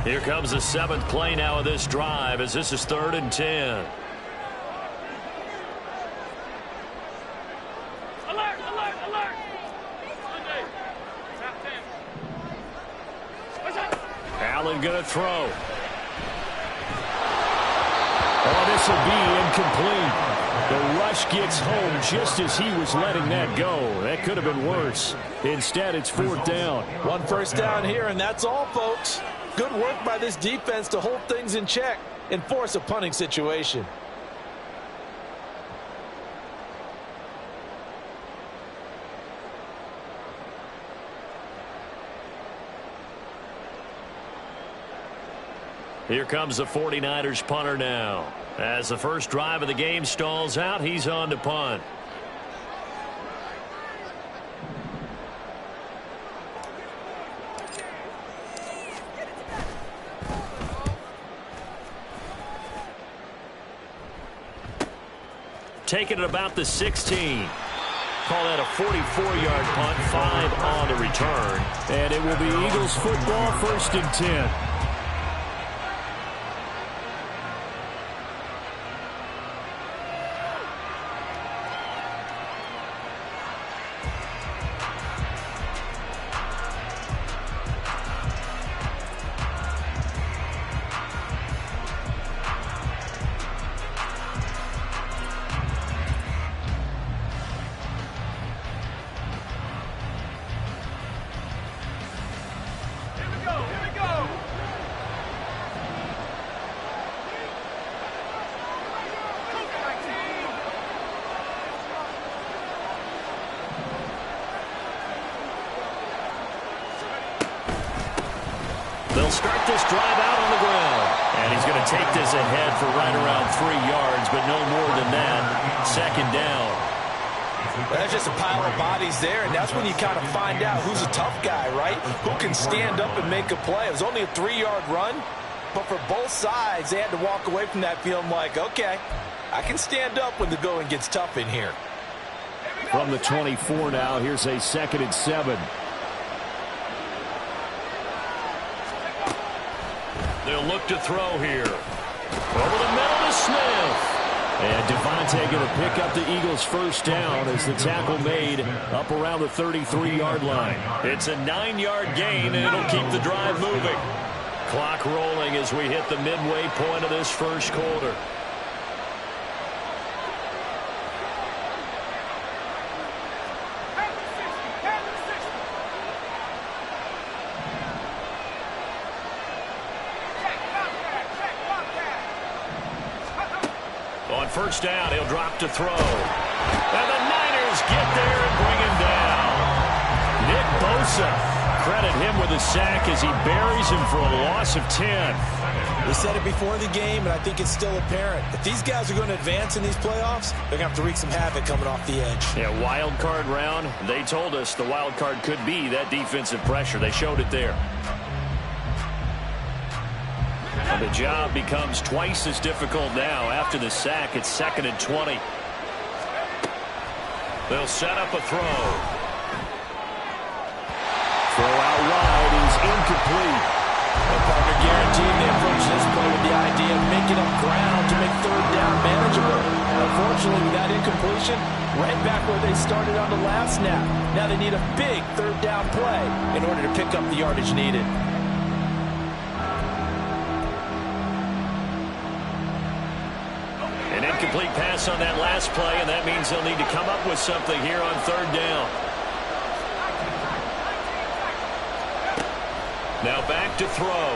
Here comes the 7th play now of this drive as this is 3rd and 10. Alert, alert, alert. Allen going to throw. Oh, this will be incomplete. The rush gets home just as he was letting that go. That could have been worse. Instead, it's 4th down. 1 first down here, and that's all, folks. Good work by this defense to hold things in check and force a punting situation. Here comes the 49ers punter now. As the first drive of the game stalls out, he's on to punt. Taking it about the 16. Call that a 44-yard punt, 5 on the return. And it will be Eagles football, 1st and 10. They'll start this drive out on the ground. And he's going to take this ahead for right around 3 yards, but no more than that. 2nd down. That's just a pile of bodies there, and that's when you kind of find out who's a tough guy, right? Who can stand up and make a play. It was only a 3-yard run, but for both sides, they had to walk away from that feeling like, okay, I can stand up when the going gets tough in here. From the 24 now, here's a 2nd and 7. They'll look to throw here. Over the middle to Smith. And Devontae going to pick up the Eagles' first down as the tackle made up around the 33-yard line. It's a 9-yard gain, and it'll keep the drive moving. Clock rolling as we hit the midway point of this first quarter. On first down, he'll drop to throw. And the Niners get there and bring him down. Nick Bosa, credit him with a sack as he buries him for a loss of 10. We said it before the game, and I think it's still apparent. If these guys are going to advance in these playoffs, they're going to have to wreak some havoc coming off the edge. Yeah, wild card round. They told us the wild card could be that defensive pressure. They showed it there. The job becomes twice as difficult now after the sack. It's 2nd and 20. They'll set up a throw. Throw out wide is incomplete. Well, partner, guaranteed they approach this play with the idea of making up ground to make 3rd down manageable. Unfortunately, with that incompletion, right back where they started on the last snap. Now they need a big 3rd down play in order to pick up the yardage needed. An incomplete pass on that last play, and that means they'll need to come up with something here on 3rd down. Now back to throw.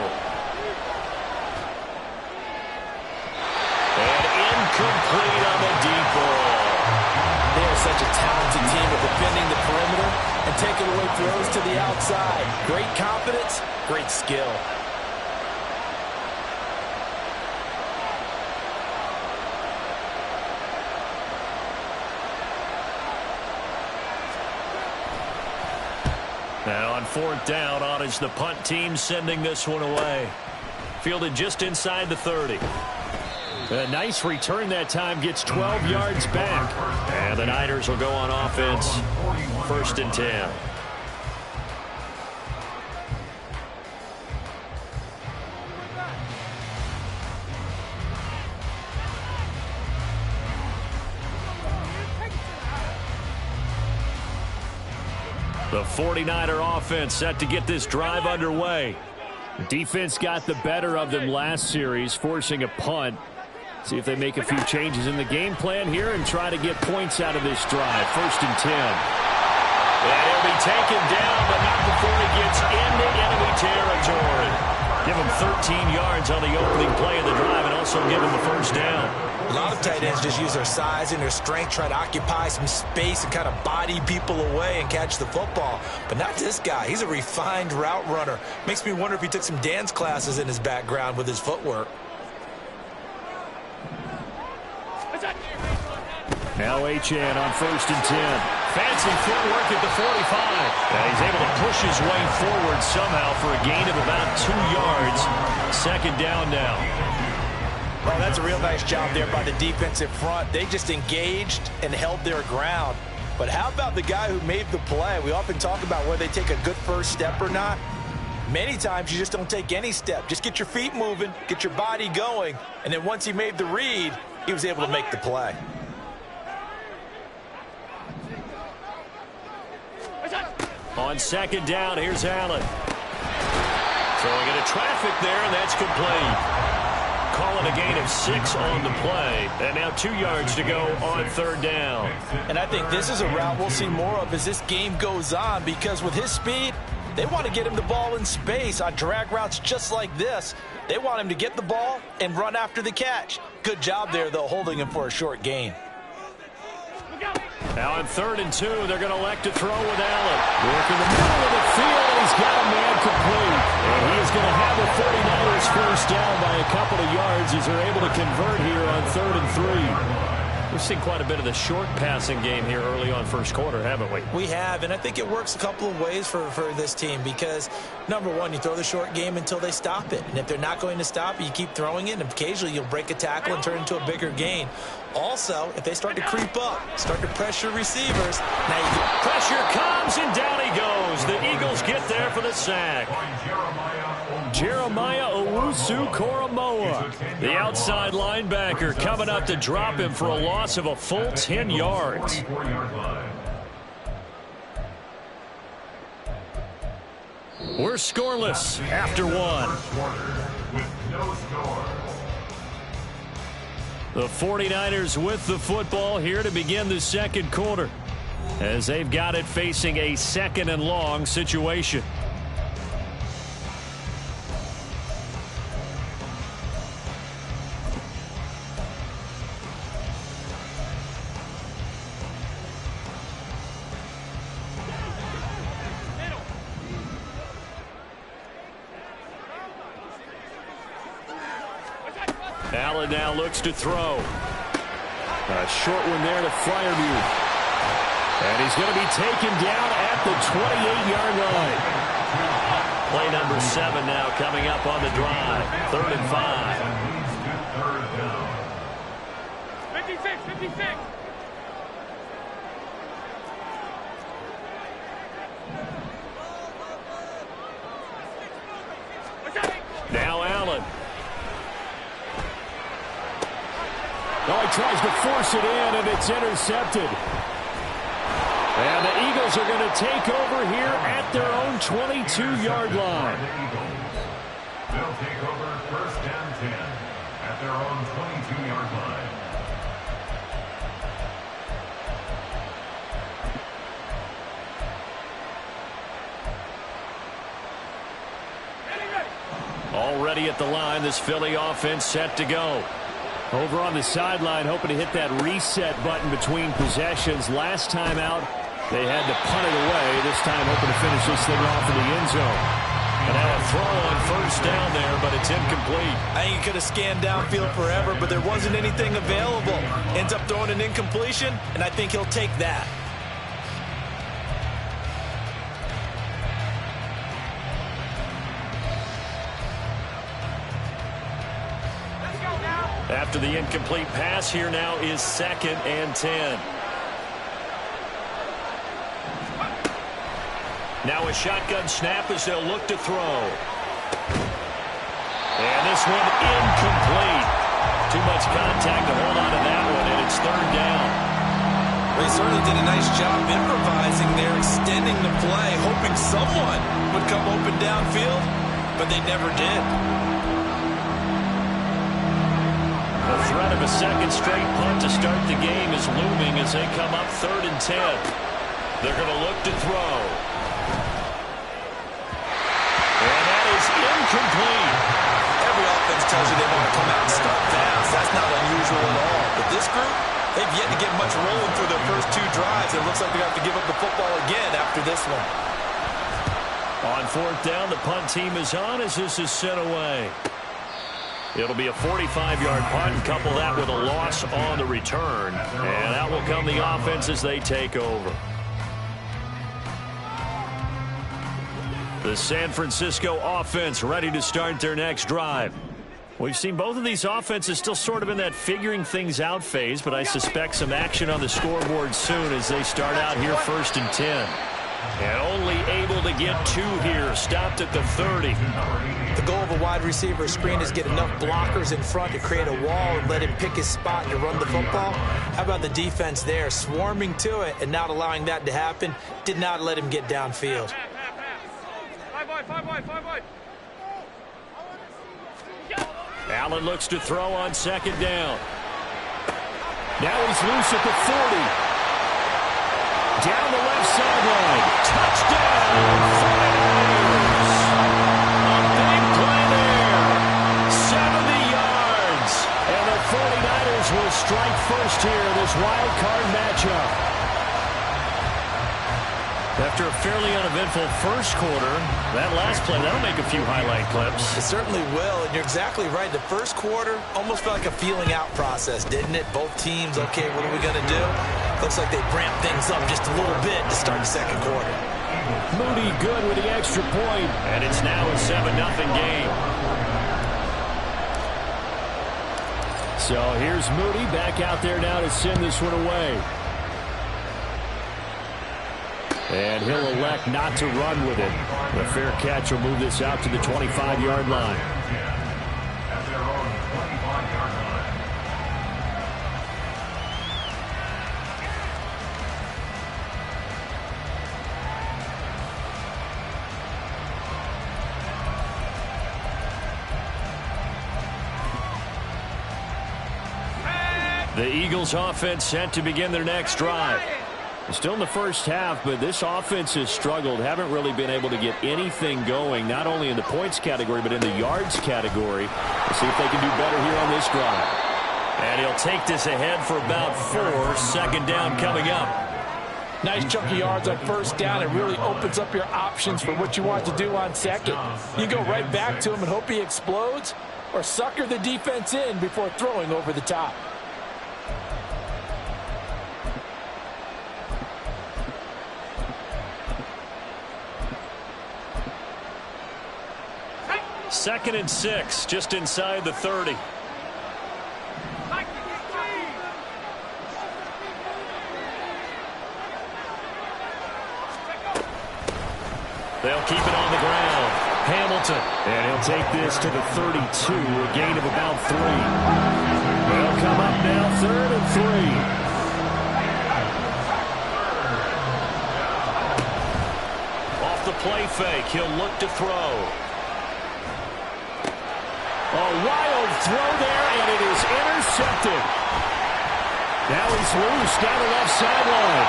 And incomplete on the deep ball. They are such a talented team at defending the perimeter and taking away throws to the outside. Great confidence, great skill. Now on 4th down, on is the punt team sending this one away. Fielded just inside the 30. A nice return that time, gets 12 yards back. And the Niners will go on offense. 1st and 10. The 49er offense set to get this drive underway. The defense got the better of them last series, forcing a punt. See if they make a few changes in the game plan here and try to get points out of this drive. 1st and 10. And he'll be taken down, but not before he gets into enemy territory. Give him 13 yards on the opening play of the drive and also give him the first down. A lot of tight ends just use their size and their strength, try to occupy some space and kind of body people away and catch the football. But not this guy. He's a refined route runner. Makes me wonder if he took some dance classes in his background with his footwork. Now Achane on 1st and 10. Fancy footwork at the 45. And he's able to push his way forward somehow for a gain of about 2 yards. 2nd down now. Well, that's a real nice job there by the defensive front. They just engaged and held their ground. But how about the guy who made the play? We often talk about whether they take a good first step or not. Many times you just don't take any step. Just get your feet moving, get your body going, and then once he made the read, he was able to make the play. On 2nd down, here's Allen. Throwing into traffic there, and that's complete. Calling a gain of 6 on the play. And now 2 yards to go on 3rd down. And I think this is a route we'll see more of as this game goes on, because with his speed, they want to get him the ball in space on drag routes just like this. They want him to get the ball and run after the catch. Good job there, though, holding him for a short gain. Now on 3rd and 2, they're going to elect to throw with Allen. Work in the middle of the field, and he's got a man complete. And he is going to have the 49ers first down by a couple of yards as they're able to convert here on 3rd and 3. We've seen quite a bit of the short passing game here early on first quarter, haven't we? We have, and I think it works a couple of ways for this team because, number one, you throw the short game until they stop it. And if they're not going to stop it, you keep throwing it, and occasionally you'll break a tackle and turn it into a bigger gain. Also, if they start to creep up, start to pressure receivers, now you get pressure comes, and down he goes. The Eagles get there for the sack. Jeremiah Owusu-Koramoah, the outside linebacker, coming up to drop him for a loss of a full 10 yards. We're scoreless after 1. The 49ers with the football here to begin the 2nd quarter, as they've got it facing a 2nd and long situation. Allen now looks to throw. A short one there to Fryermuth. And he's going to be taken down at the 28-yard line. Play number 7 now coming up on the drive. 3rd and 5. 56, 56. Now Allen. Oh, he tries to force it in, and it's intercepted. And the Eagles are going to take over here at their own 22-yard line. They'll take over 1st and 10 at their own 22-yard line. Already at the line, this Philly offense set to go. Over on the sideline, hoping to hit that reset button between possessions. Last time out, they had to punt it away. This time, hoping to finish this thing off in the end zone. And now a throw on 1st down there, but it's incomplete. I think he could have scanned downfield forever, but there wasn't anything available. Ends up throwing an incompletion, and I think he'll take that. After the incomplete pass, here now is 2nd and 10. Now a shotgun snap as they'll look to throw. And this one incomplete. Too much contact to hold on to that one, and it's 3rd down. Well, he certainly did a nice job improvising there, extending the play, hoping someone would come open downfield, but they never did. The threat of a second straight punt to start the game is looming as they come up 3rd and 10. They're going to look to throw. And that is incomplete. Every offense tells you they want to come out and start fast. That's not unusual at all. But this group, they've yet to get much rolling through their first 2 drives. It looks like they're going to have to give up the football again after this one. On 4th down, the punt team is on as this is sent away. It'll be a 45-yard punt, and couple that with a loss on the return. And out will come the offense as they take over. The San Francisco offense ready to start their next drive. We've seen both of these offenses still sort of in that figuring things out phase, but I suspect some action on the scoreboard soon as they start out here 1st and 10. And only able to get 2 here, stopped at the 30. The goal of a wide receiver screen is get enough blockers in front to create a wall and let him pick his spot to run the football. How about the defense there, swarming to it and not allowing that to happen? Did not let him get downfield. 5 wide. Allen looks to throw on 2nd down. Now he's loose at the 40. Down the left sideline. Touchdown, 49ers. A big play there. 70 yards. And the 49ers will strike first here in this wild card matchup. After a fairly uneventful first quarter, that last play, that'll make a few highlight clips. It certainly will, and you're exactly right. The first quarter almost felt like a feeling out process, didn't it? Both teams, okay, what are we going to do? Looks like they ramped things up just a little bit to start the second quarter. Moody good with the extra point, and it's now a 7-0 game. So here's Moody back out there now to send this one away. And he'll elect not to run with it. The fair catch will move this out to the 25-yard line. At their own 25-yard line. The Eagles offense set to begin their next drive. Still in the first half, but this offense has struggled. Haven't really been able to get anything going, not only in the points category, but in the yards category. We'll see if they can do better here on this drive. And he'll take this ahead for about 4. 2nd down coming up. Nice chunk of yards on 1st down. It really opens up your options for what you want to do on 2nd. You go right back to him and hope he explodes, or sucker the defense in before throwing over the top. Second and 6, just inside the 30. They'll keep it on the ground. Hamilton. And he'll take this to the 32, a gain of about 3. They'll come up now 3rd and 3. Off the play fake, he'll look to throw. A wild throw there, and it is intercepted. Now he's loose down the left sideline.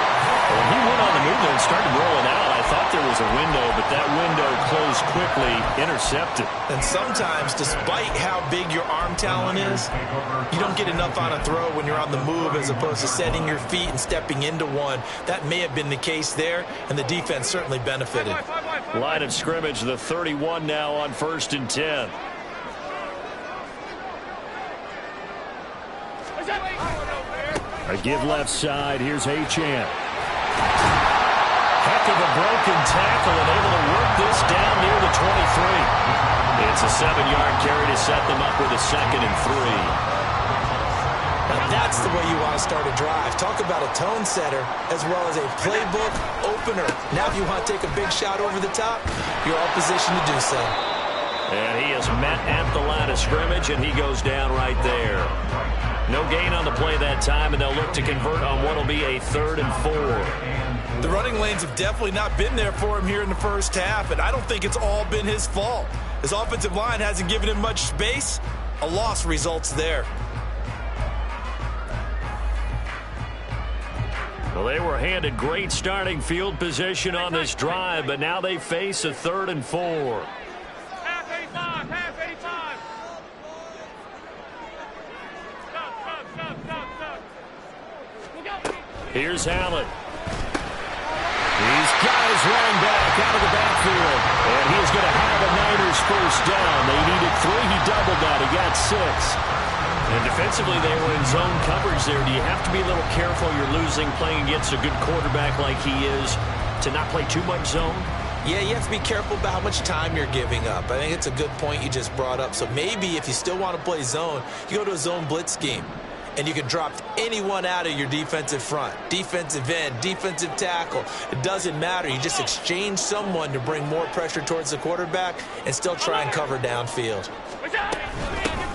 Well, he went on the move there and started rolling out. I thought there was a window, but that window closed quickly, intercepted. And sometimes, despite how big your arm talent is, you don't get enough on a throw when you're on the move as opposed to setting your feet and stepping into one. That may have been the case there, and the defense certainly benefited. Line of scrimmage, the 31 now on 1st and 10. A give left side. Here's Achane. Heck of a broken tackle and able to work this down near the 23. It's a 7-yard carry to set them up with a 2nd and 3. Now that's the way you want to start a drive. Talk about a tone setter as well as a playbook opener. Now if you want to take a big shot over the top, you're all positioned to do so. And he is met at the line of scrimmage, and he goes down right there. No gain on the play that time, and they'll look to convert on what will be a 3rd and 4. The running lanes have definitely not been there for him here in the first half, and I don't think it's all been his fault. His offensive line hasn't given him much space. A loss results there. Well, they were handed great starting field position on this drive, but now they face a 3rd and 4. Half 85, half 85. Stop. Here's Allen. He's got his running back out of the backfield. And he's going to have a Niners first down. They needed 3. He doubled that. He got 6. And defensively, they were in zone coverage there. Do you have to be a little careful? You're losing, playing against a good quarterback like he is, to not play too much zone? Yeah, you have to be careful about how much time you're giving up. I think it's a good point you just brought up. So maybe if you still want to play zone, you go to a zone blitz scheme. And you can drop anyone out of your defensive front. Defensive end, defensive tackle. It doesn't matter. You just exchange someone to bring more pressure towards the quarterback and still try and cover downfield.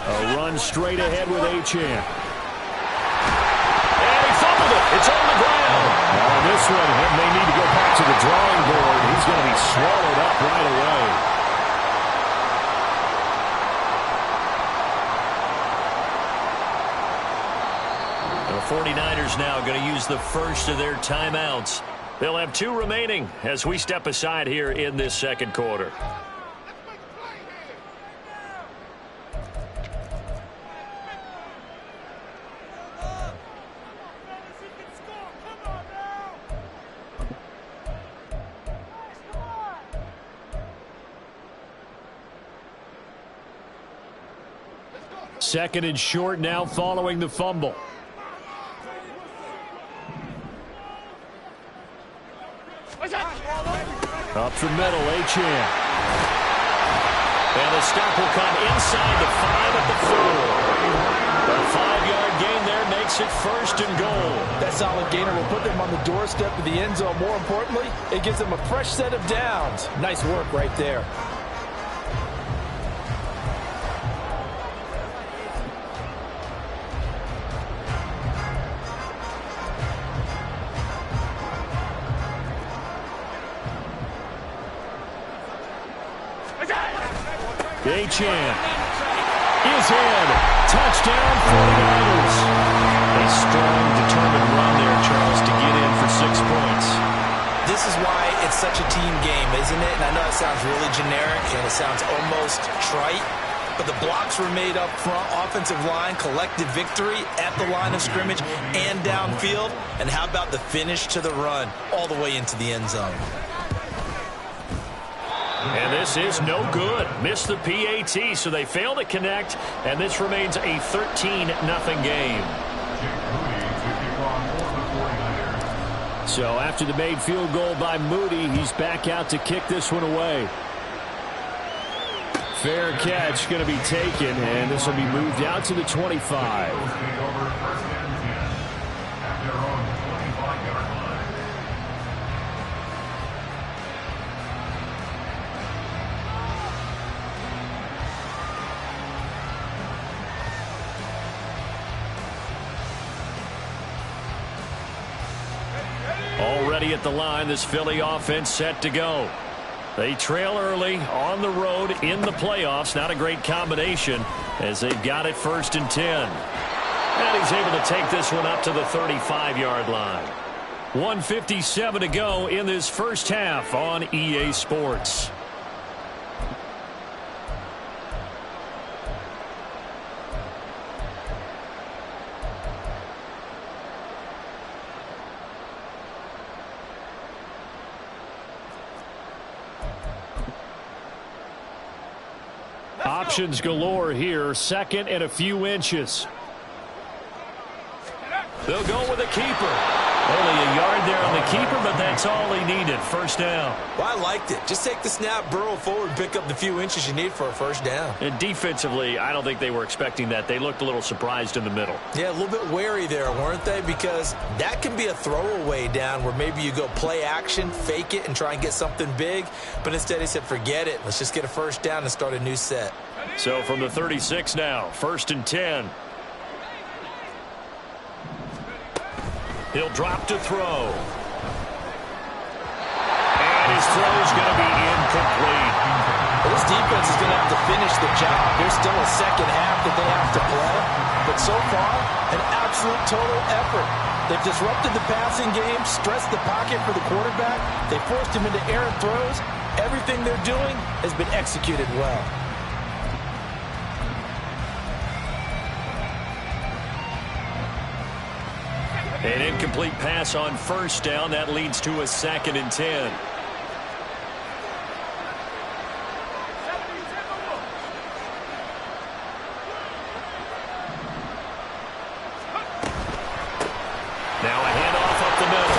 A run straight ahead with Achane. And he fumbled it. It's on the ground. On this one, he may need to go back to the drawing board. He's going to be swallowed up right away. The 49ers now going to use the first of their timeouts. They'll have 2 remaining as we step aside here in this second quarter. Second and short now following the fumble. Up the middle, Achane. And the stop will come inside the 5 at the 4. A 5-yard gain there makes it 1st and goal. That solid gainer will put them on the doorstep of the end zone. More importantly, it gives them a fresh set of downs. Nice work right there. Achane is in. Touchdown, 49ers. A strong, determined run there, Charles, to get in for 6 points. This is why it's such a team game, isn't it? And I know it sounds really generic and it sounds almost trite, but the blocks were made up front. Offensive line, collective victory at the line of scrimmage and downfield. And how about the finish to the run all the way into the end zone? And this is no good. Missed the PAT, so they fail to connect, and this remains a 13-0 game. So after the made field goal by Moody, he's back out to kick this one away. Fair catch going to be taken, and this will be moved out to the 25. Already at the line, this Philly offense set to go. They trail early on the road in the playoffs. Not a great combination as they've got it 1st and 10. And he's able to take this one up to the 35-yard line. 1:57 to go in this first half on EA Sports. Options galore here. 2nd and a few inches. They'll go with a keeper. Only a yard there on the keeper, but that's all he needed. First down. Well, I liked it. Just take the snap, burrow forward, and pick up the few inches you need for a first down. And defensively, I don't think they were expecting that. They looked a little surprised in the middle. Yeah, a little bit wary there, weren't they? Because that can be a throwaway down where maybe you go play action, fake it, and try and get something big. But instead he said, forget it. Let's just get a first down and start a new set. So from the 36 now, 1st and 10. He'll drop to throw. And his throw's going to be incomplete. Well, this defense is going to have to finish the job. There's still a second half that they have to play. But so far, an absolute total effort. They've disrupted the passing game, stressed the pocket for the quarterback. They forced him into errant throws. Everything they're doing has been executed well. An incomplete pass on first down. That leads to a 2nd and 10. Now a handoff up the middle.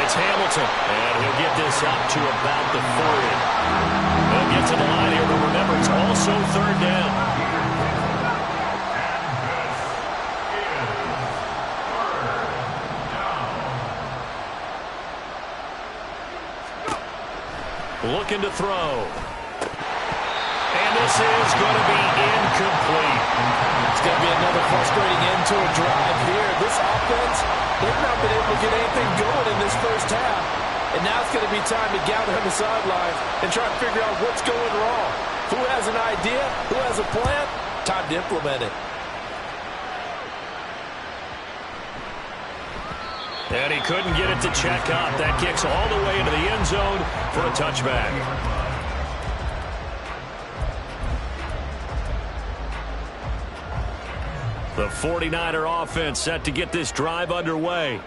It's Hamilton. And he'll get this up to about the 40. They'll get to the line here, but remember, it's also 3rd down. Looking to throw. And this is going to be incomplete. It's going to be another frustrating end to a drive here. This offense, they've not been able to get anything going in this first half. And now it's going to be time to gather on the sidelines and try to figure out what's going wrong. Who has an idea? Who has a plan? Time to implement it. And he couldn't get it to check up. That kicks all the way into the end zone for a touchback. The 49er offense set to get this drive underway.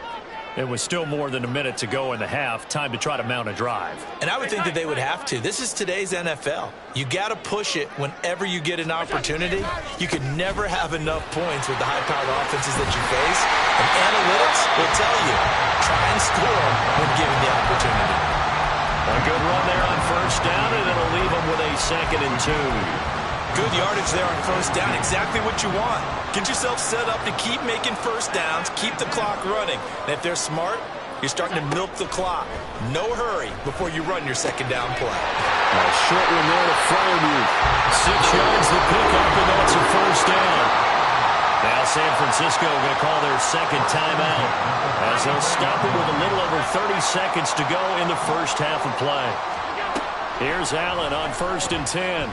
It was still more than a minute to go in the half. Time to try to mount a drive. And I would think that they would have to. This is today's NFL. You got to push it whenever you get an opportunity. You can never have enough points with the high-powered offenses that you face. And analytics will tell you, try and score when given the opportunity. A good run there on first down, and it'll leave them with a 2nd and 2. Good yardage there on first down. Exactly what you want. Get yourself set up to keep making first downs, keep the clock running. And if they're smart, you're starting to milk the clock. No hurry before you run your 2nd down play. A short one there to Fryermuth. 6 yards the pickup, and that's a first down. Now San Francisco going to call their 2nd timeout as they'll stop it with a little over 30 seconds to go in the first half of play. Here's Allen on 1st and 10.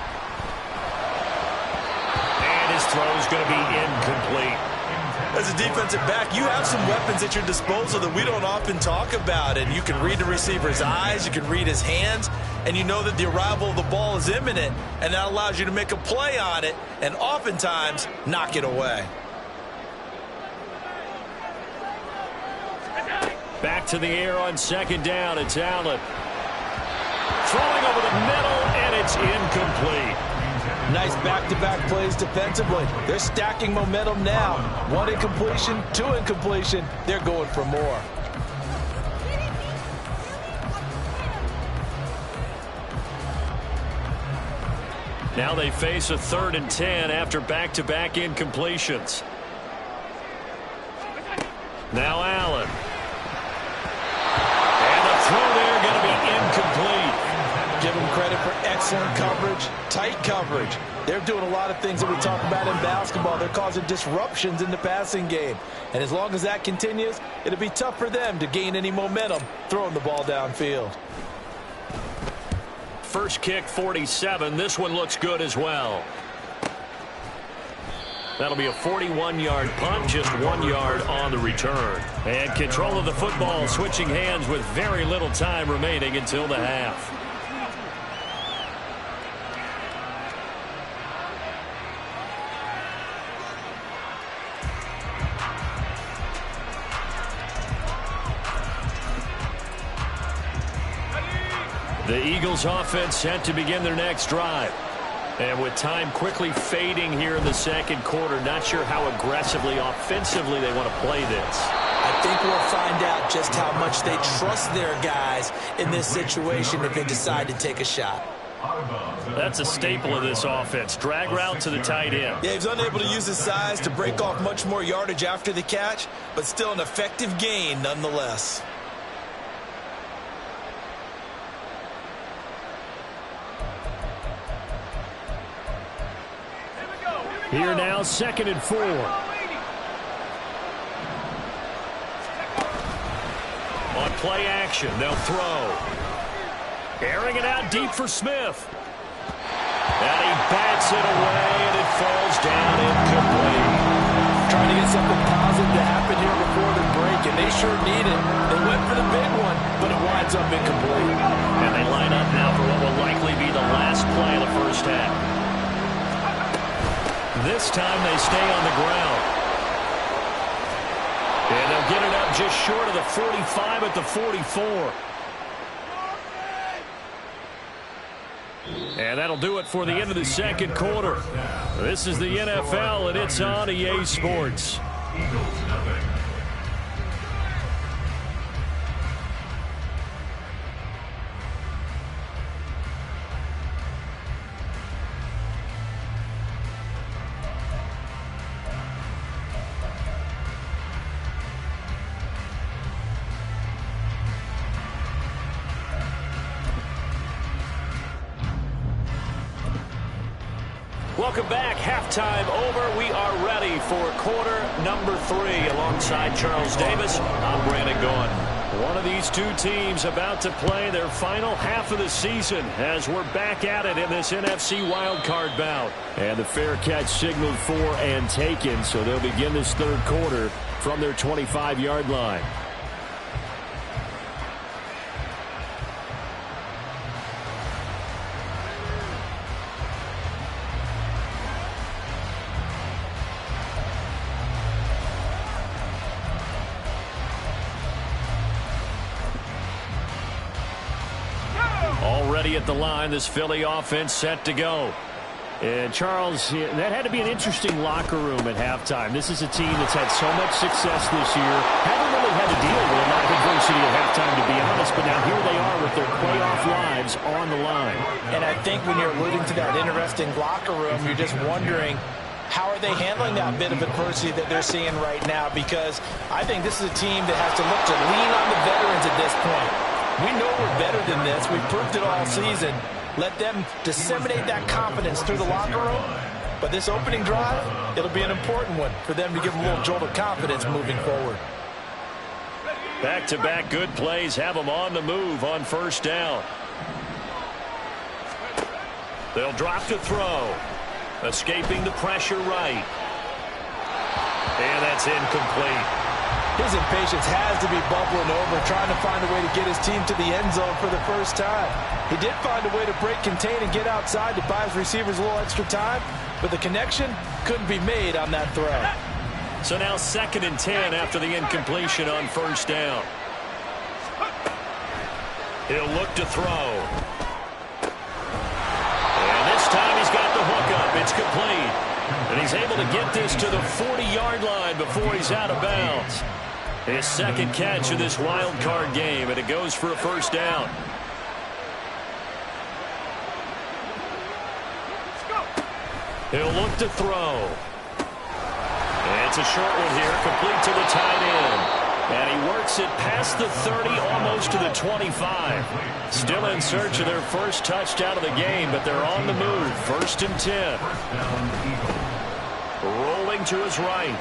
His throw is going to be incomplete. As a defensive back, you have some weapons at your disposal that we don't often talk about. And you can read the receiver's eyes, you can read his hands, and you know that the arrival of the ball is imminent, and that allows you to make a play on it and oftentimes knock it away. Back to the air on 2nd down. It's Allen. Throwing over the middle, and it's incomplete. Nice back-to-back plays defensively. They're stacking momentum now. 1 incompletion, 2 incompletion. They're going for more. Now they face a 3rd and 10 after back-to-back incompletions. Now Allen. And the throw there going to be incomplete. Give them credit for excellent coverage, tight coverage. They're doing a lot of things that we talk about in basketball. They're causing disruptions in the passing game. And as long as that continues, it'll be tough for them to gain any momentum throwing the ball downfield. First kick, 47. This one looks good as well. That'll be a 41-yard punt, just 1 yard on the return. And control of the football switching hands with very little time remaining until the half. The Eagles offense set to begin their next drive. And with time quickly fading here in the 2nd quarter, not sure how aggressively, offensively they want to play this. I think we'll find out just how much they trust their guys in this situation if they decide to take a shot. That's a staple of this offense. Drag route to the tight end. Yeah, he's unable to use his size to break off much more yardage after the catch, but still an effective gain nonetheless. Here now, 2nd and 4. On play action, they'll throw. Airing it out deep for Smith. And he bats it away, and it falls down incomplete. Trying to get something positive to happen here before the break, and they sure need it. They went for the big one, but it winds up incomplete. And they line up now for what will likely be the last play of the first half. This time they stay on the ground. And they'll get it up just short of the 45 at the 44. And that'll do it for the end of the second quarter. This is the NFL, and it's on EA Sports. Eagles nothing. Welcome back. Halftime over. We are ready for quarter number 3. Alongside Charles Davis, I'm Brandon Gaughan. One of these two teams about to play their final half of the season as we're back at it in this NFC wildcard bout. And the fair catch signaled for and taken, so they'll begin this third quarter from their 25-yard line. Already at the line, this Philly offense set to go. And Charles, that had to be an interesting locker room at halftime. This is a team that's had so much success this year. Haven't really had to deal with a lot of adversity at halftime, to be honest, but now here they are with their playoff lives on the line. And I think when you're alluding to that interesting locker room, you're just wondering, how are they handling that bit of adversity that they're seeing right now? Because I think this is a team that has to look to lean on the veterans at this point. We know we're better than this. We've proved it all season. Let them disseminate that confidence through the locker room. But this opening drive, it'll be an important one for them to give them a little jolt of confidence moving forward. Back-to-back good plays have them on the move on first down. They'll drop to throw. Escaping the pressure right. And that's incomplete. His impatience has to be bubbling over, trying to find a way to get his team to the end zone for the first time. He did find a way to break, contain, and get outside to buy his receivers a little extra time, but the connection couldn't be made on that throw. So now 2nd and 10 after the incompletion on first down. He'll look to throw. And this time he's got the hook up. It's complete. And he's able to get this to the 40-yard line before he's out of bounds. His second catch of this wild card game, and it goes for a first down. He'll look to throw. And it's a short one here, complete to the tight end. And he works it past the 30, almost to the 25. Still in search of their first touchdown of the game, but they're on the move. 1st and 10. Rolling to his right.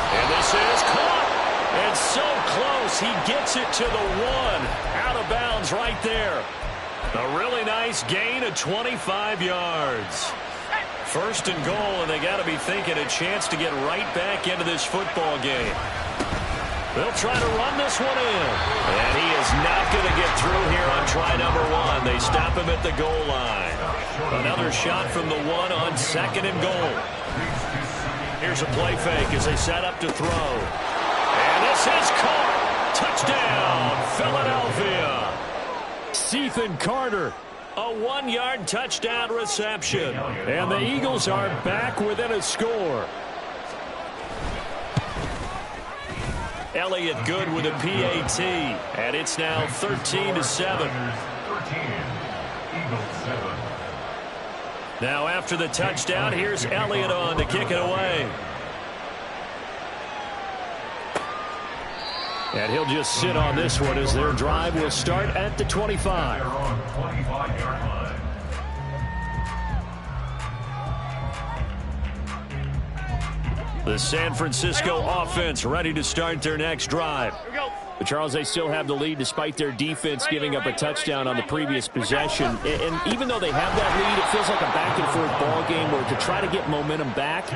And this is caught. And so close, he gets it to the 1. Out of bounds right there. A really nice gain of 25 yards. 1st and goal, and they got to be thinking a chance to get right back into this football game. They'll try to run this one in. And he is not going to get through here on try number 1. They stop him at the goal line. Another shot from the 1 on 2nd and goal. Here's a play fake as they set up to throw. And this is caught. Touchdown, Philadelphia. Ethan Carter. A 1-yard touchdown reception. And the Eagles are back within a score. Elliott good with a PAT, and it's now 13-7. 13, Eagles 7. Now after the touchdown, here's Elliott on to kick it away. And he'll just sit on this one as their drive will start at the 25. They're on 25-yard line. The San Francisco offense ready to start their next drive. But Charles, they still have the lead despite their defense giving up a touchdown on the previous possession. And even though they have that lead, it feels like a back-and-forth ball game where to try to get momentum back,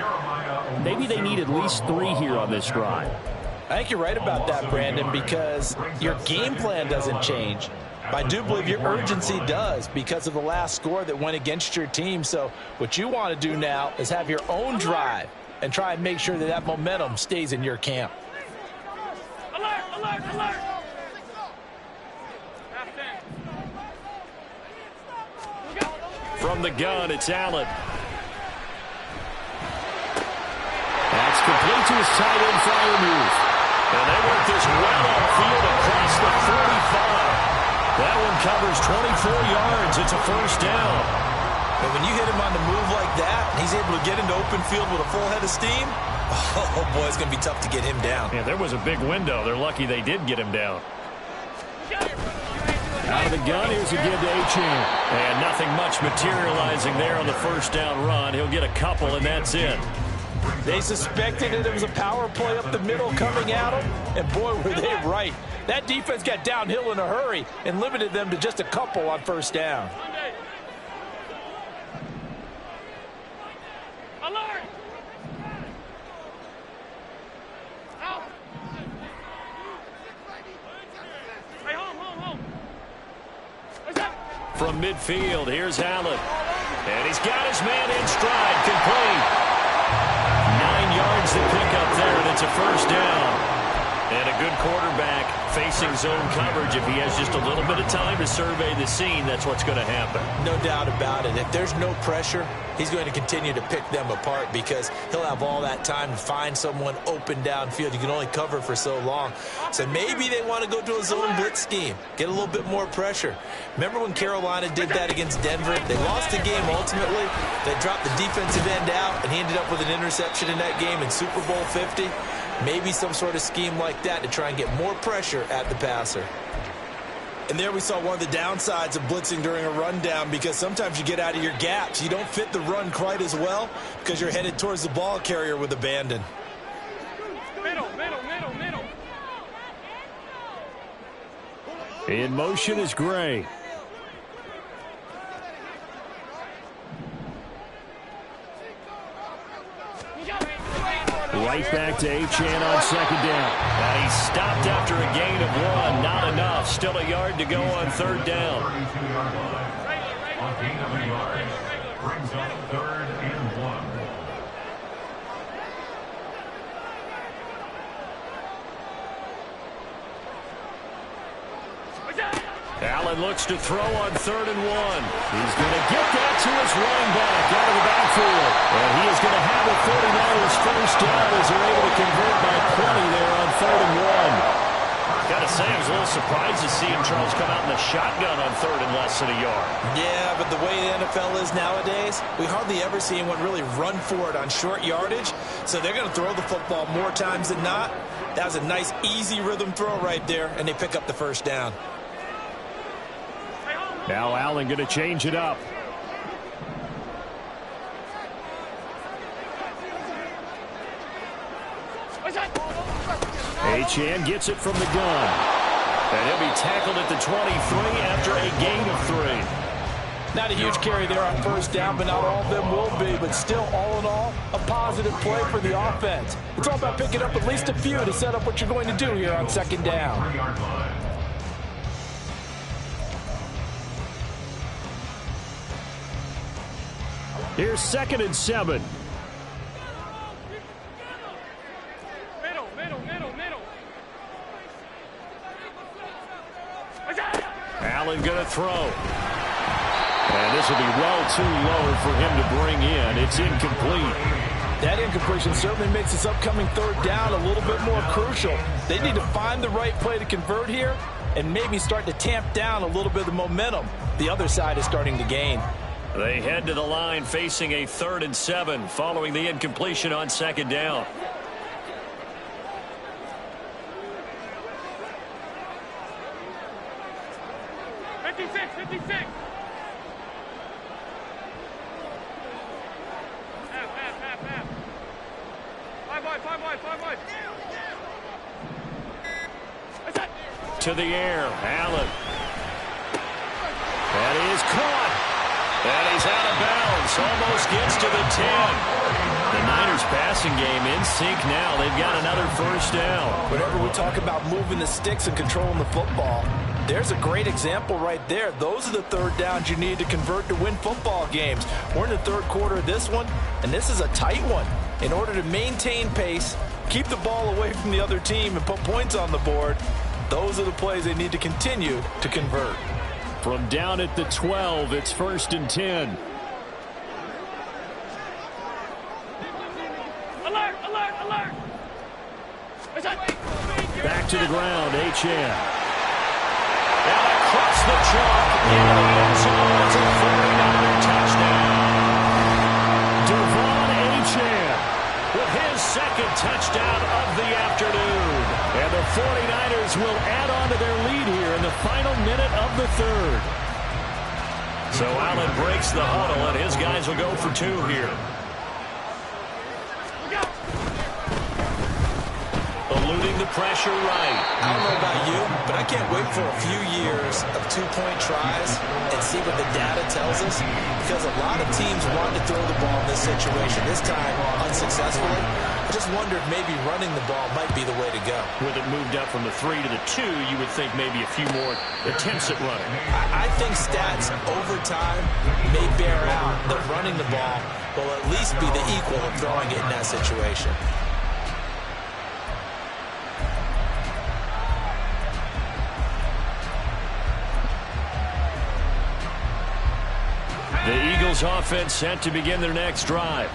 maybe they need at least 3 here on this drive. I think you're right about that, Brandon, because your game plan doesn't change. But I do believe your urgency does because of the last score that went against your team. So what you want to do now is have your own drive and try and make sure that that momentum stays in your camp. Alert, alert, alert. From the gun, it's Allen. That's complete to his tight end flyer move. And they work this well upfield across the 45. That one covers 24 yards. It's a first down. And when you hit him on the move like that, and he's able to get into open field with a full head of steam, oh boy, it's going to be tough to get him down. Yeah, there was a big window. They're lucky they did get him down. Out of the gun, here's a give to Achane. And nothing much materializing there on the first down run. He'll get a couple, and that's it. They suspected it was a power play up the middle coming at them, and boy, were they right. That defense got downhill in a hurry and limited them to just a couple on first down. Alert. Hey, home. From midfield, here's Allen. And he's got his man in stride, complete. 9 yards to pick up there, and it's a first down. And a good quarterback facing zone coverage. If he has just a little bit of time to survey the scene, that's what's going to happen. No doubt about it. If there's no pressure, he's going to continue to pick them apart because he'll have all that time to find someone open downfield. You can only cover for so long. So maybe they want to go to a zone blitz scheme, get a little bit more pressure. Remember when Carolina did that against Denver? They lost the game ultimately. They dropped the defensive end out, and he ended up with an interception in that game in Super Bowl 50. Maybe some sort of scheme like that to try and get more pressure at the passer. And there we saw one of the downsides of blitzing during a rundown because sometimes you get out of your gaps. You don't fit the run quite as well because you're headed towards the ball carrier with abandon. Middle. In motion is Gray. Right back to Achane on second down. And he stopped after a gain of 1. Not enough. Still a yard to go on third down. 32-yard line. On gain of a yard. Brings up 3rd and 1. Allen looks to throw on 3rd and 1. He's going to get that to his running back out of the backfield. And he is going to have a 49ers first down as they're able to convert by plenty there on 3rd and 1. Got to say, I was a little surprised to see Charles come out in the shotgun on 3rd and less than a yard. Yeah, but the way the NFL is nowadays, we hardly ever see anyone really run for it on short yardage. So they're going to throw the football more times than not. That was a nice, easy rhythm throw right there, and they pick up the first down. Now Allen going to change it up. Achane gets it from the gun. And he'll be tackled at the 23 after a gain of 3. Not a huge carry there on first down, but not all of them will be. But still, all in all, a positive play for the offense. It's all about picking up at least a few to set up what you're going to do here on second down. 3-yard line. Here's 2nd and 7. Middle. Allen going to throw. And this will be well too low for him to bring in. It's incomplete. That incompletion certainly makes this upcoming third down a little bit more crucial. They need to find the right play to convert here and maybe start to tamp down a little bit of the momentum the other side is starting to gain. They head to the line facing a 3rd and 7 following the incompletion on 2nd down. To the air, Allen. That is caught. And he's out of bounds. Almost gets to the 10. The Niners passing game in sync now. They've got another 1st down. Whenever we talk about moving the sticks and controlling the football, there's a great example right there. Those are the 3rd downs you need to convert to win football games. We're in the 3rd quarter of this one, and this is a tight one. In order to maintain pace, keep the ball away from the other team, and put points on the board, those are the plays they need to continue to convert. From down at the 12, it's 1st and 10. Alert, alert, alert. Back to the ground, H.M. And across the chalk into the end zone. It's a 49er touchdown. Devon H.M. with his 2nd touchdown of the afternoon. And the 49ers will add on to their lead here in the final minute of the 3rd. So Allen breaks the huddle, and his guys will go for 2 here. Eluding the pressure right. I don't know about you, but I can't wait for a few years of 2-point tries and see what the data tells us, because a lot of teams want to throw the ball in this situation. This time, unsuccessfully. I just wonder if maybe running the ball might be the way to go. With it moved up from the 3 to the 2, you would think maybe a few more attempts at running. I think stats over time may bear out that running the ball will at least be the equal of throwing it in that situation. The Eagles offense set to begin their next drive.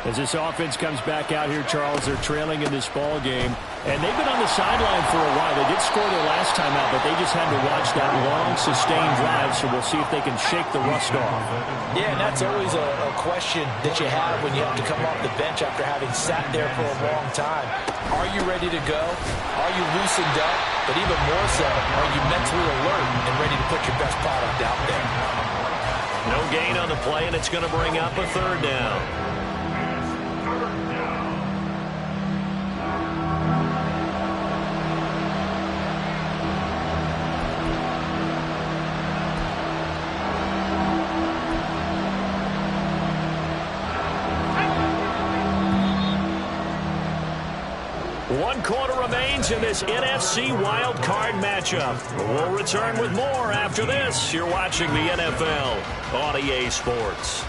As this offense comes back out here, Charles, they're trailing in this ball game. And they've been on the sideline for a while. They did score their last time out, but they just had to watch that long, sustained drive, so we'll see if they can shake the rust off. Yeah, and that's always a question that you have when you have to come off the bench after having sat there for a long time. Are you ready to go? Are you loosened up? But even more so, are you mentally alert and ready to put your best product out there? No gain on the play, and it's going to bring up a 3rd down. One quarter remains in this NFC wildcard matchup. We'll return with more after this. You're watching the NFL on EA Sports.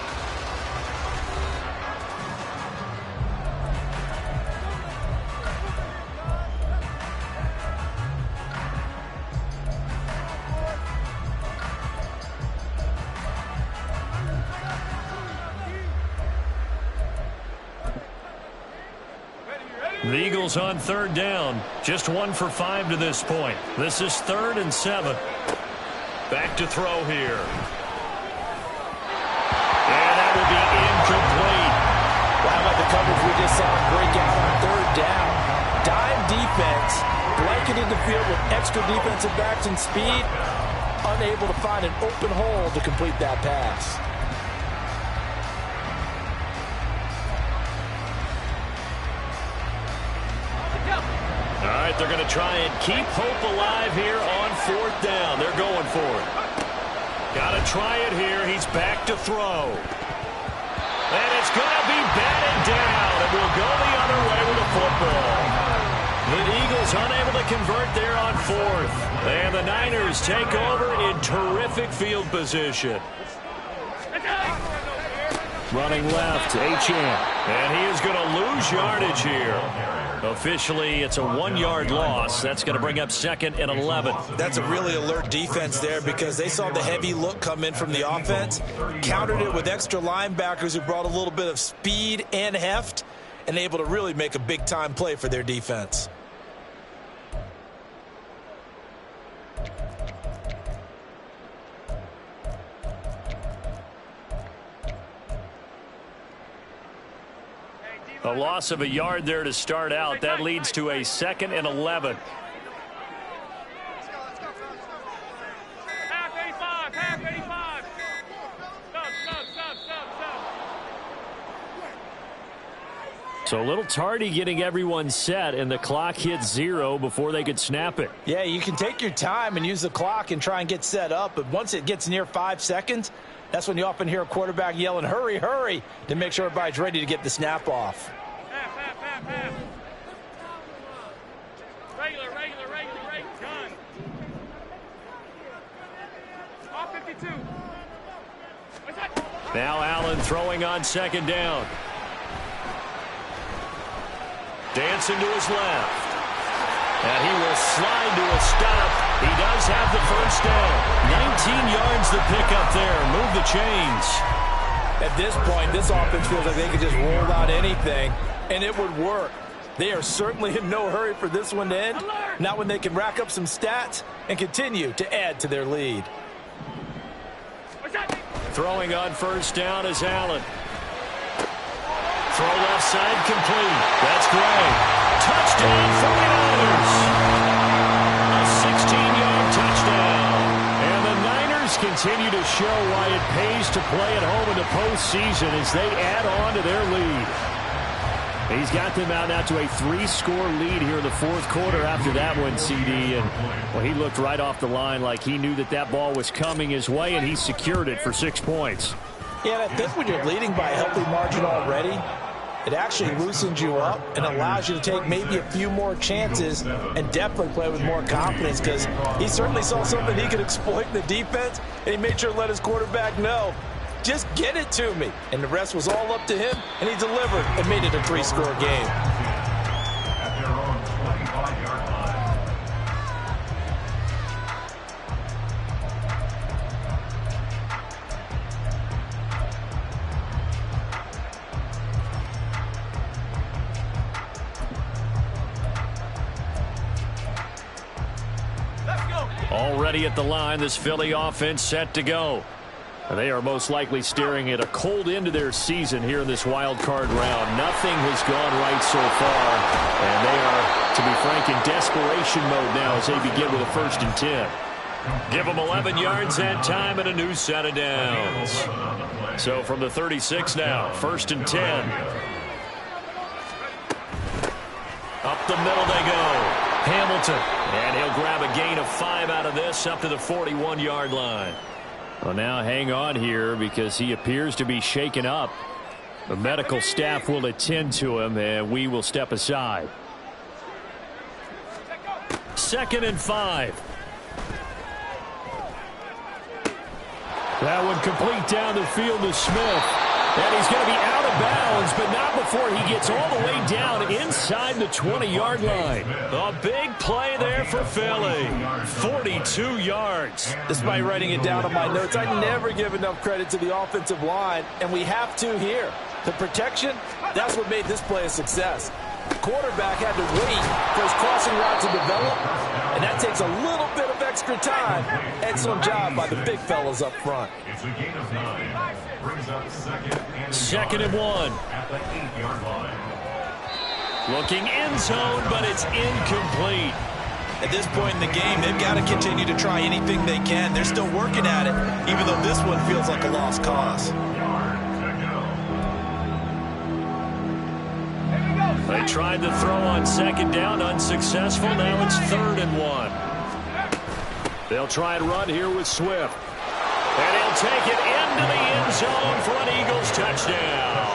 The Eagles on 3rd down. Just 1 for 5 to this point. This is 3rd and 7. Back to throw here. And that will be incomplete. How about the coverage we just saw break out on 3rd down? Dime defense, blanketed the field with extra defensive backs and speed, unable to find an open hole to complete that pass. All right, they're going to try and keep hope alive here on 4th down. They're going for it. Got to try it here. He's back to throw. And it's going to be batted down. And we'll go the other way with the football. The Eagles unable to convert there on 4th. And the Niners take over in terrific field position. Running left, Achane. And he is going to lose yardage here. Officially, it's a 1-yard loss. That's going to bring up 2nd and 11. That's a really alert defense there because they saw the heavy look come in from the offense, countered it with extra linebackers who brought a little bit of speed and heft, and able to really make a big-time play for their defense. A loss of a yard there to start out. That leads to a 2nd and 11. Half 85, half 85. Stop. So a little tardy getting everyone set, and the clock hit 0 before they could snap it. Yeah, you can take your time and use the clock and try and get set up, but once it gets near 5 seconds, that's when you often hear a quarterback yelling, hurry, hurry, to make sure everybody's ready to get the snap off. Half. Regular. Gun. All 52. What's that? Now Allen throwing on 2nd down. Dancing to his left. And he will slide to a stop. He does have the first down. 19 yards to pick up there. Move the chains. At this point, this offense feels like they could just roll out anything, and it would work. They are certainly in no hurry for this one to end. Not when they can rack up some stats and continue to add to their lead. Throwing on 1st down is Allen. Throw left side complete. That's great. Touchdown 49ers. A 16-yard touchdown. And the Niners continue to show why it pays to play at home in the postseason as they add on to their lead. He's got them out now to a 3-score lead here in the 4th quarter after that one, CD. And well, he looked right off the line like he knew that ball was coming his way, and he secured it for 6 points. Yeah, and I think when you're leading by a healthy margin already, it actually loosens you up and allows you to take maybe a few more chances and definitely play with more confidence because he certainly saw something he could exploit in the defense, and he made sure to let his quarterback know, just get it to me. And the rest was all up to him, and he delivered and made it a 3-score game. At their own 25-yard line. Already at the line, this Philly offense set to go. They are most likely staring at a cold end to their season here in this wild card round. Nothing has gone right so far, and they are, to be frank, in desperation mode now as they begin with a 1st and 10. Give them 11 yards that time and a new set of downs. So from the 36 now, 1st and 10. Up the middle they go. Hamilton, and he'll grab a gain of 5 out of this up to the 41-yard line. Well, now hang on here because he appears to be shaken up. The medical staff will attend to him, and we will step aside. 2nd and 5. That one complete down the field to Smith. And he's going to be out of bounds, but not before he gets all the way down inside the 20-yard line. A big play there for Philly. 42 yards. Despite writing it down on my notes, I never give enough credit to the offensive line, and we have to here. The protection, that's what made this play a success. The quarterback had to wait for his crossing route to develop, and that takes a little bit of extra time. Excellent job by the big fellas up front. It's a gain of 9. Brings up 2nd and 1. at the 8-yard line. Looking end zone, but it's incomplete. At this point in the game, they've got to continue to try anything they can. They're still working at it, even though this one feels like a lost cause. They tried to throw on 2nd down, unsuccessful. Now it's 3rd and 1. They'll try and run here with Swift. And he'll take it into the end zone for an Eagles touchdown.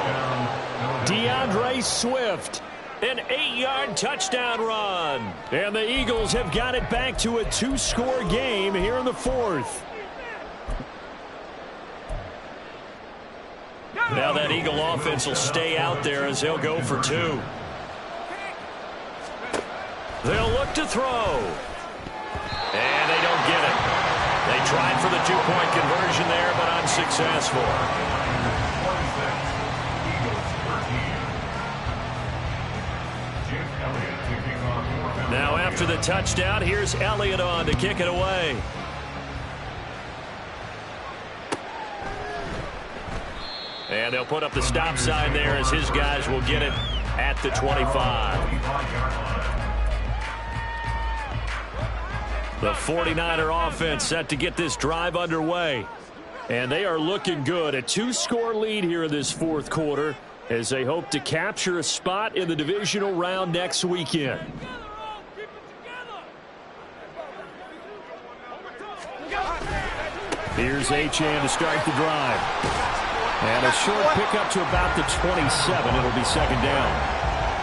DeAndre Swift, an 8-yard touchdown run. And the Eagles have got it back to a 2-score game here in the 4th. Now that Eagle offense will stay out there as they'll go for 2. They'll look to throw. And they don't get it. They tried for the 2-point conversion there, but unsuccessful. Now after the touchdown, here's Elliott on to kick it away. And they'll put up the stop sign there as his guys will get it at the 25. The 49er offense set to get this drive underway. And they are looking good. A 2-score lead here in this fourth quarter as they hope to capture a spot in the divisional round next weekend. Here's Achane to start the drive. And a short pickup to about the 27. It'll be second down.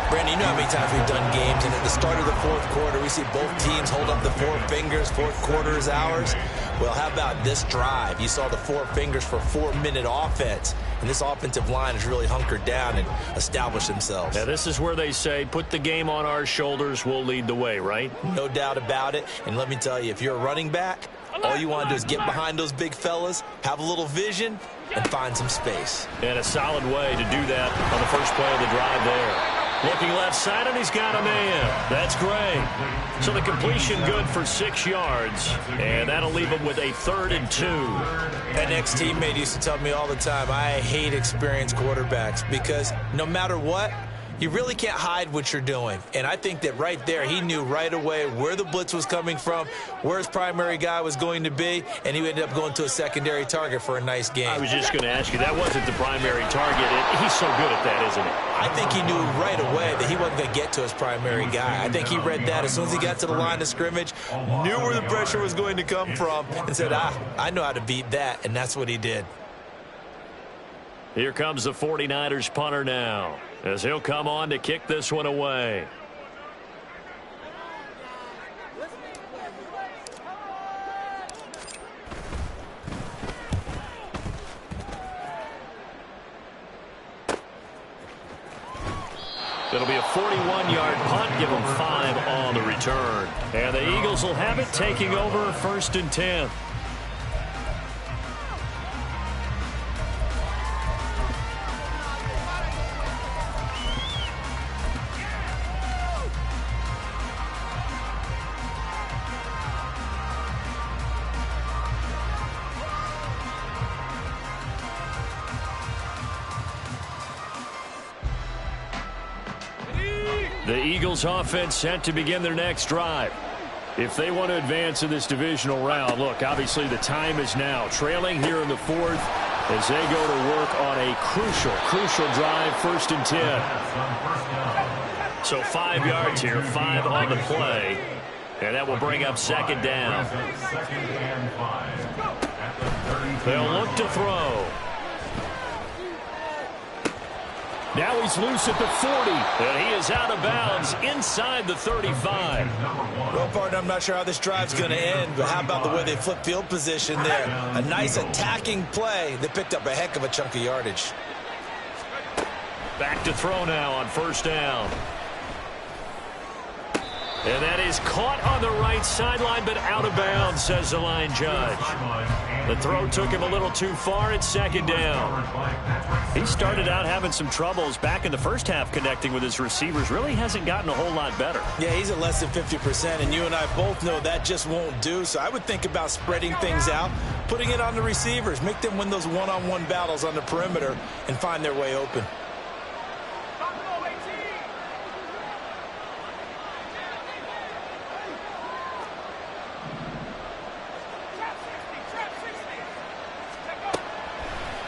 Brandon, you know how many times we've done games, and at the start of the fourth quarter, we see both teams hold up the 4 fingers, fourth quarter is ours. Well, how about this drive? You saw the 4 fingers for 4-minute offense, and this offensive line has really hunkered down and established themselves. Yeah, this is where they say, put the game on our shoulders, we'll lead the way, right? No doubt about it, and let me tell you, if you're a running back, all you want to do is get behind those big fellas, have a little vision, and find some space. And a solid way to do that on the first play of the drive there. Looking left side, and he's got a man. That's great. So the completion good for 6 yards, and that'll leave him with a 3rd and 2. An ex-teammate used to tell me all the time, I hate experienced quarterbacks because no matter what, you really can't hide what you're doing. And I think that right there, he knew right away where the blitz was coming from, where his primary guy was going to be, and he ended up going to a secondary target for a nice game. I was just going to ask you, that wasn't the primary target. He's so good at that, isn't he? I think he knew right away that he wasn't going to get to his primary guy. I think he read that as soon as he got to the line of scrimmage, knew where the pressure was going to come from, and said, I know how to beat that, and that's what he did. Here comes the 49ers punter now, as he'll come on to kick this one away. It'll be a 41-yard punt, give them 5 on the return. And the Eagles will have it, taking over 1st and 10. The Eagles offense set to begin their next drive. If they want to advance in this divisional round, look, obviously the time is now. Trailing here in the 4th as they go to work on a crucial drive, 1st and 10. So 5 yards here, 5 on the play. And that will bring up 2nd down. They'll look to throw. Now he's loose at the 40, and he is out of bounds inside the 35. Well, partner, I'm not sure how this drive's going to end, but how about the way they flip field position there? A nice attacking play that picked up a heck of a chunk of yardage. Back to throw now on 1st down. And that is caught on the right sideline, but out of bounds, says the line judge. The throw took him a little too far at 2nd down. He started out having some troubles back in the first half connecting with his receivers. Really hasn't gotten a whole lot better. Yeah, he's at less than 50%, and you and I both know that just won't do. So I would think about spreading things out, putting it on the receivers, make them win those one-on-one battles on the perimeter and find their way open.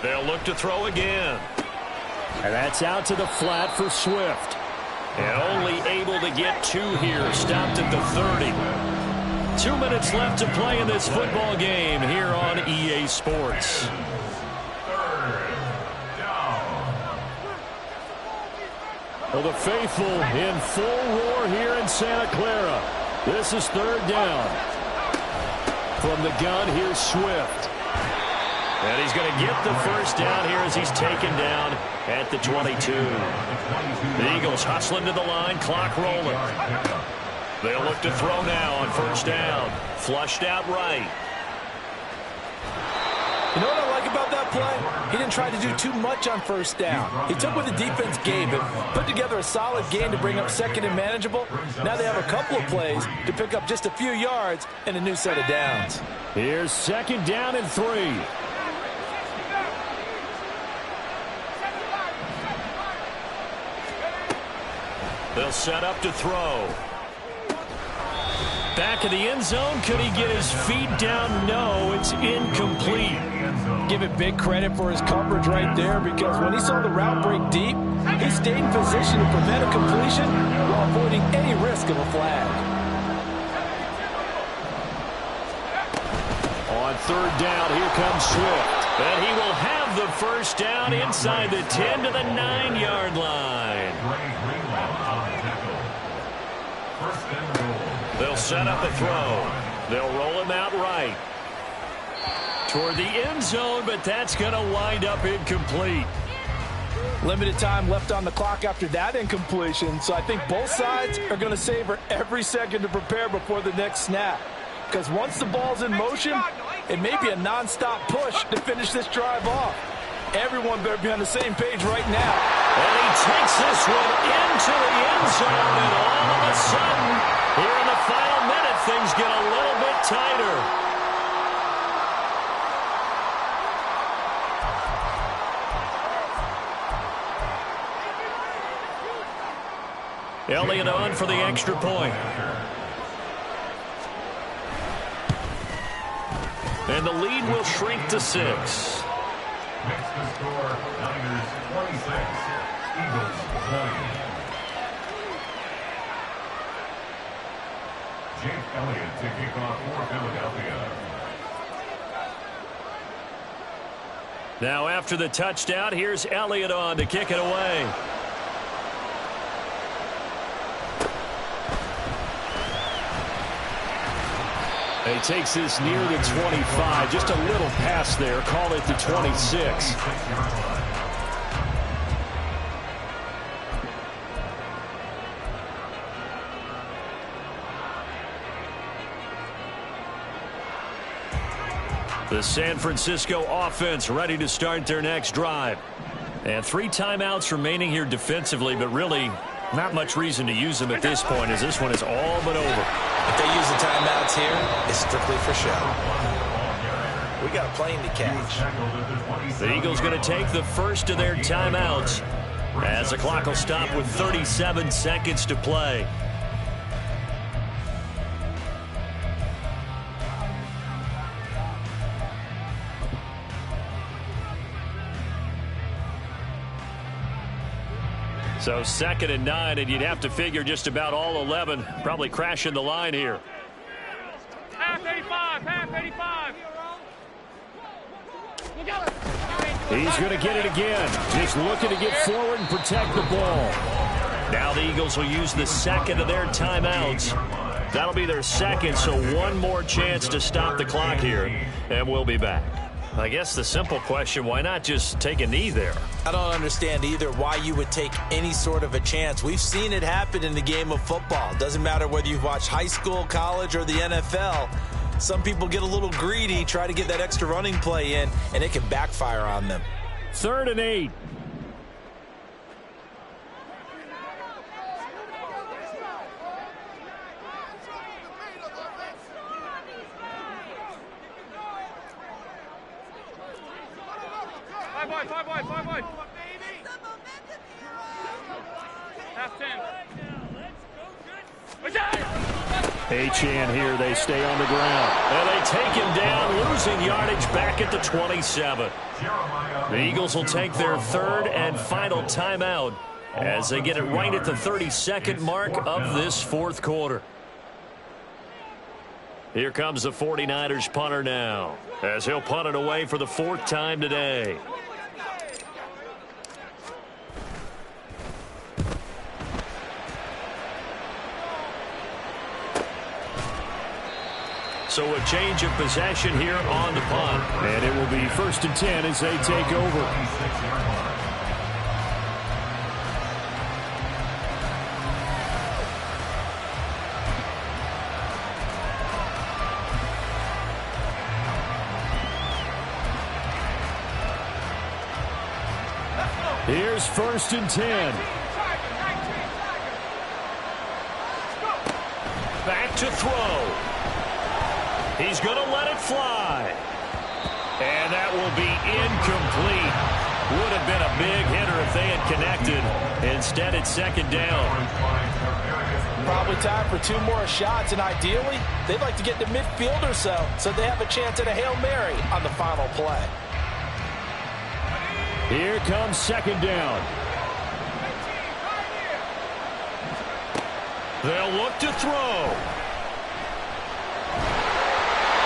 They'll look to throw again. And that's out to the flat for Swift. And only able to get 2 here. Stopped at the 30. 2 minutes left to play in this football game here on EA Sports. Well, the faithful in full roar here in Santa Clara. This is 3rd down. From the gun, here's Swift. And he's going to get the first down here as he's taken down at the 22. The Eagles hustling to the line, clock rolling. They'll look to throw now on first down. Flushed out right. You know what I like about that play? He didn't try to do too much on first down. He took what the defense gave him, put together a solid game to bring up second and manageable. Now they have a couple of plays to pick up just a few yards and a new set of downs. Here's second down and 3. They'll set up to throw. Back of the end zone. Could he get his feet down? No, it's incomplete. Give it big credit for his coverage right there, because when he saw the route break deep, he stayed in position to prevent a completion while avoiding any risk of a flag. On third down, here comes Swift. And he will have the first down inside the 10 to the 9-yard line. They'll set up a throw. They'll roll him out right toward the end zone, but that's going to wind up incomplete. Limited time left on the clock after that incompletion, so I think both sides are going to savor every second to prepare before the next snap. Because once the ball's in motion, it may be a non-stop push to finish this drive off. Everyone better be on the same page right now. And he takes this one into the end zone, and all of a sudden, here in the final minute, things get a little bit tighter. Elliott on for the extra point. And the lead will shrink to 6. Next to score, Niners 26, Eagles 20. Jake Elliott to kick off for Philadelphia. Now after the touchdown, here's Elliott on to kick it away. He takes this near the 25. Just a little pass there. Call it the 26. The San Francisco offense ready to start their next drive. And 3 timeouts remaining here defensively, but really not much reason to use them at this point, as this one is all but over. If they use the timeouts here, it's strictly for show. We got a plane to catch. The Eagles going to take the first of their timeouts as the clock will stop with 37 seconds to play. So 2nd and 9, and you'd have to figure just about all 11 probably crashing the line here. Half 85, half 85. He's going to get it again. Just looking to get forward and protect the ball. Now the Eagles will use the second of their timeouts. That'll be their second, so one more chance to stop the clock here, and we'll be back. I guess the simple question, why not just take a knee there? I don't understand either why you would take any sort of a chance. We've seen it happen in the game of football. It doesn't matter whether you've watched high school, college, or the NFL. Some people get a little greedy, try to get that extra running play in, and it can backfire on them. 3rd and 8. Five wide. Half 10. Achane here. They stay on the ground. And they take him down, losing yardage back at the 27. The Eagles will take their 3rd and final timeout as they get it right at the 32nd mark of this 4th quarter. Here comes the 49ers punter now, as he'll punt it away for the 4th time today. So a change of possession here on the punt. And it will be 1st and 10 as they take over. Here's 1st and 10. Back to throw. He's going to let it fly. And that will be incomplete. Would have been a big hitter if they had connected. Instead, it's 2nd down. Probably time for 2 more shots, and ideally, they'd like to get to midfield or so they have a chance at a Hail Mary on the final play. Here comes 2nd down. They'll look to throw.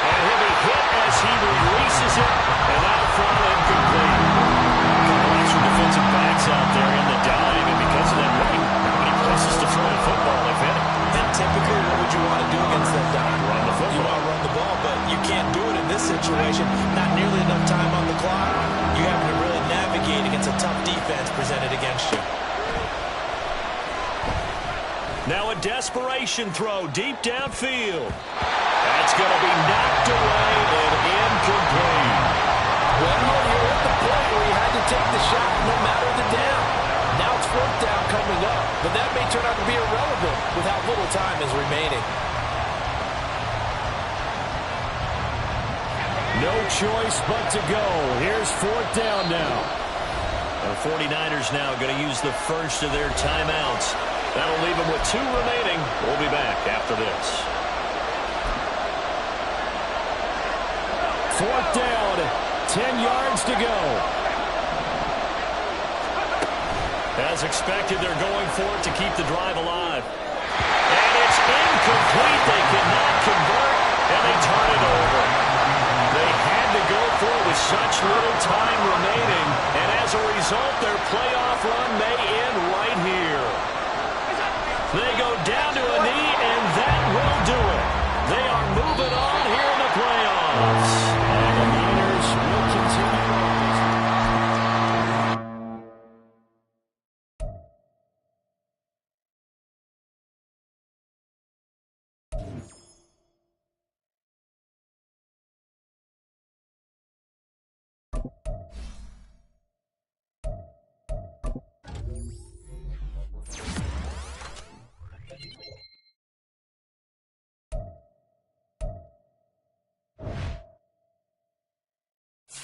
And he'll be hit as he releases it, and that'll fall incomplete. A couple extra defensive backs out there in the dime, and because of that, how many places to throw the football, if any? And typically, what would you want to do against that dime? Run the football. You want to run the ball, but you can't do it in this situation. Not nearly enough time on the clock. You have to really navigate against a tough defense presented against you. Now a desperation throw deep downfield. That's going to be knocked away and incomplete. Well, you're at the point where you had to take the shot no matter the down. Now it's 4th down coming up, but that may turn out to be irrelevant with how little time is remaining. No choice but to go. Here's 4th down now. The 49ers now going to use the first of their timeouts. That'll leave them with 2 remaining. We'll be back after this. 4th down, 10 yards to go. As expected, they're going for it to keep the drive alive. And it's incomplete. They cannot convert, and they turn it over. They had to go for it with such little time remaining, and as a result, their playoff run may